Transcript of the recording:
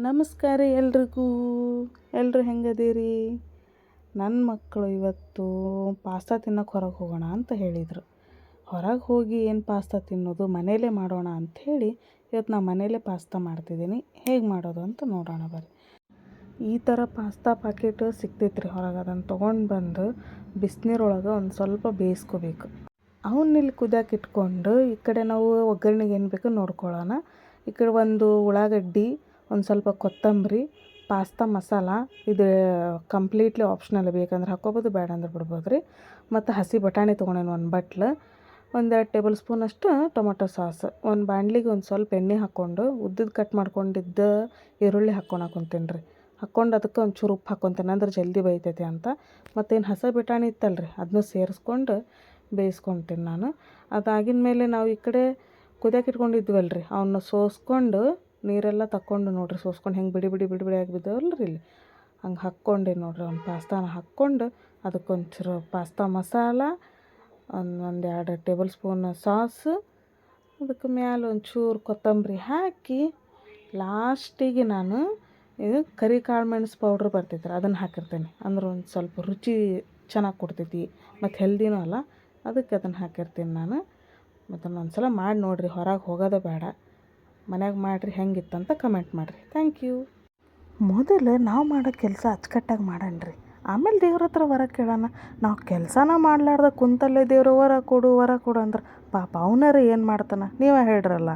ನಮಸ್ಕಾರ ಎಲ್ರಿಗೂ. ಎಲ್ಲರೂ ಹೆಂಗದೀರಿ? ನನ್ನ ಮಕ್ಕಳು ಇವತ್ತು ಪಾಸ್ತಾ ತಿನ್ನೋಕೆ ಹೊರಗೆ ಹೋಗೋಣ ಅಂತ ಹೇಳಿದರು. ಹೊರಗೆ ಹೋಗಿ ಏನು ಪಾಸ್ತಾ ತಿನ್ನೋದು, ಮನೇಲೇ ಮಾಡೋಣ ಅಂಥೇಳಿ ಇವತ್ತು ನಾನು ಮನೇಲೇ ಪಾಸ್ತಾ ಮಾಡ್ತಿದ್ದೀನಿ. ಹೇಗೆ ಮಾಡೋದು ಅಂತ ನೋಡೋಣ ಬರ್ರಿ. ಈ ಥರ ಪಾಸ್ತಾ ಪ್ಯಾಕೆಟ್ ಸಿಗ್ತೈತ್ರಿ ಹೊರಗೆ. ಅದನ್ನು ತೊಗೊಂಡು ಬಂದು ಬಿಸಿನೀರೊಳಗೆ ಒಂದು ಸ್ವಲ್ಪ ಬೇಯಿಸ್ಕೋಬೇಕು. ಅವನ್ನಿಲ್ಲಿ ಕುದಿಯೋಕೆ ಇಟ್ಕೊಂಡು ಈ ಕಡೆ ನಾವು ಒಗ್ಗರಣೆಗೆ ಏನು ಬೇಕೋ ನೋಡ್ಕೊಳ್ಳೋಣ. ಈ ಕಡೆ ಒಂದು ಉಳ್ಳಾಗಡ್ಡಿ, ಒಂದು ಸ್ವಲ್ಪ ಕೊತ್ತಂಬರಿ, ಪಾಸ್ತಾ ಮಸಾಲ, ಇದು ಕಂಪ್ಲೀಟ್ಲಿ ಆಪ್ಷನಲ್, ಬೇಕಂದ್ರೆ ಹಾಕ್ಕೋಬೋದು, ಬೇಡ ಅಂದ್ರೆ ಬಿಡ್ಬೋದು ರೀ. ಮತ್ತು ಹಸಿ ಬಟಾಣಿ ತೊಗೊಂಡೇನು ಒಂದು ಬಟ್ಲು, 1-2 ಟೇಬಲ್ ಸ್ಪೂನಷ್ಟು ಟೊಮೊಟೊ ಸಾಸ್. ಒಂದು ಬಾಣಲಿಗೆ ಒಂದು ಸ್ವಲ್ಪ ಎಣ್ಣೆ ಹಾಕ್ಕೊಂಡು ಉದ್ದದ ಕಟ್ ಮಾಡ್ಕೊಂಡಿದ್ದ ಈರುಳ್ಳಿ ಹಾಕ್ಕೊಳಕುಂತೀನಿ ರೀ. ಹಾಕ್ಕೊಂಡು ಅದಕ್ಕೆ ಒಂಚೂರು ಉಪ್ಪು ಹಾಕ್ಕೊತೀನಿ, ಅಂದ್ರೆ ಜಲ್ದಿ ಬೇಯ್ತೈತಿ ಅಂತ. ಮತ್ತೇನು ಹಸಿ ಬಟಾಣಿ ಇತ್ತಲ್ರಿ, ಅದನ್ನೂ ಸೇರಿಸ್ಕೊಂಡು ಬೇಯಿಸ್ಕೊತೀನಿ ನಾನು. ಅದಾಗಿನ ಮೇಲೆ ನಾವು ಈ ಕಡೆ ಕುದಿಯೋಕೆ ಇಟ್ಕೊಂಡಿದ್ವಲ್ಲ ರೀ, ಅವನ್ನ ಸೋಸ್ಕೊಂಡು ನೀರೆಲ್ಲ ತಕ್ಕೊಂಡು ನೋಡಿರಿ, ಸೋಸ್ಕೊಂಡು ಹೆಂಗೆ ಬಿಡಿ ಬಿಡಿ ಬಿಡಿ ಬಿಡಿ ಆಗಿ ಬಿದ್ದಾವಲ್ಲ ರೀ ಇಲ್ಲಿ, ಹಂಗೆ ಹಾಕ್ಕೊಂಡೆ ನೋಡಿರಿ. ಒಂದು ಪಾಸ್ತಾನ ಹಾಕ್ಕೊಂಡು ಅದಕ್ಕೊಂಚೂರು ಪಾಸ್ತಾ ಮಸಾಲ, ಒಂದು 2 ಟೇಬಲ್ ಸ್ಪೂನ್ ಸಾಸು, ಅದಕ್ಕೆ ಮ್ಯಾಲೆ ಒಂಚೂರು ಕೊತ್ತಂಬರಿ ಹಾಕಿ, ಲಾಸ್ಟಿಗೆ ನಾನು ಇದು ಕರಿ ಕಾಳು ಮೆಣಸು ಪೌಡ್ರ್ ಬರ್ತೈತೆ ರೀ, ಅದನ್ನು ಹಾಕಿರ್ತೇನೆ. ಅಂದ್ರೆ ಒಂದು ಸ್ವಲ್ಪ ರುಚಿ ಚೆನ್ನಾಗಿ ಕೊಡ್ತೈತಿ ಮತ್ತು ಹೆಲ್ದಿನೂ ಅಲ್ಲ, ಅದಕ್ಕೆ ಅದನ್ನು ಹಾಕಿರ್ತೀನಿ ನಾನು. ಮತ್ತು ಒಂದು ಸಲ ಮಾಡಿ ನೋಡಿರಿ, ಹೊರಗೆ ಹೋಗೋದೇ ಬೇಡ, ಮನ್ಯಾಗ ಮಾಡಿರಿ, ಹೆಂಗಿತ್ತಂತ ಕಮೆಂಟ್ ಮಾಡಿರಿ. Thank you. ಮೊದಲು ನಾವು ಮಾಡೋ ಕೆಲಸ ಅಚ್ಚುಕಟ್ಟಾಗಿ ಮಾಡೋಣ, ಆಮೇಲೆ ದೇವ್ರ ಹತ್ರ ವರ ಕೇಳೋಣ. ನಾವು ಕೆಲಸನ ಮಾಡಲಾರ್ದ ಕುಂತಲ್ಲೇ ದೇವ್ರ ವರ ಕೊಡು ವರ ಕೊಡು ಅಂದ್ರೆ ಪಾಪ ಅವನಾರ ಏನು ಮಾಡ್ತಾನೆ, ನೀವೇ ಹೇಳ್ರಲ್ಲ.